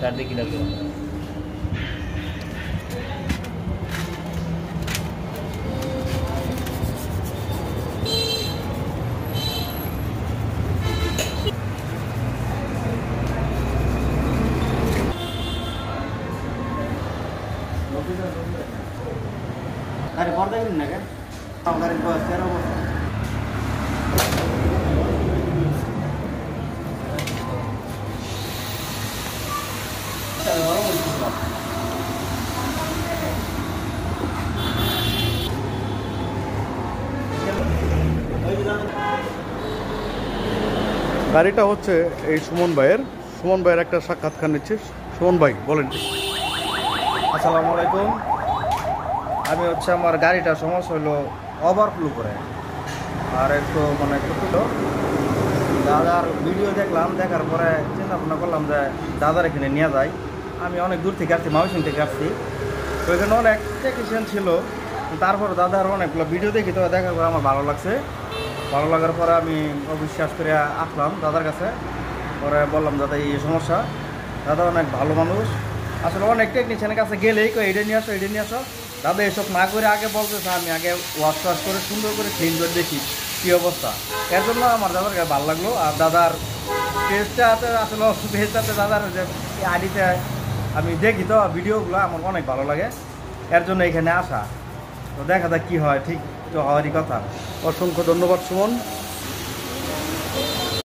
গাড়ি দিয়ে কিনার জন্য। अरे पर्दा किन क्या गाडी बसेर গাড়িটা হচ্ছে এই সুমন ভাইয়ের একটা সাক্ষাৎকার নিচ্ছে। সুমন ভাই বলেন। আসসালামু আলাইকুম। আমি হচ্ছে আমার গাড়িটার সমস্যা হলো ওভারফ্লো করে, আর একটু মানে একটু দাদার ভিডিও দেখলাম, দেখার পরে চিন্তা ভাবনা করলাম যে দাদার এখানে নিয়ে যাই। আমি অনেক দূর থেকে আসছি, মাউসিং থেকে আসছি, তো এখানে অনেক টেকনিশিয়ান ছিল। তারপর দাদার অনেকগুলো ভিডিও দেখি, তো দেখার পরে আমার ভালো লাগছে। ভালো লাগার পরে আমি অবিশ্বাস করে আসলাম দাদার কাছে। পরে বললাম দাদা এই সমস্যা। দাদা অনেক ভালো মানুষ, আসলে অনেক টেকনিশিয়ানের কাছে গেলেই এইটা নিয়ে আসো এইটা নিয়ে আসো। দাদা এসব না করে আগে বলতেছে আমি আগে ওয়াশ করে সুন্দর করে ক্লিন করে দেখি কী অবস্থা। এর জন্য আমার দাদার কাছে ভালো লাগলো। আর দাদার পেজটাতে আসলে পেজটাতে দাদার যে আইডিতে আমি দেখি তো ভিডিওগুলো আমার অনেক ভালো লাগে, এর জন্য এখানে আসা। তো দেখা যাক কী হয়, ঠিক তো হওয়ারই কথা। অসংখ্য ধন্যবাদ সুমন।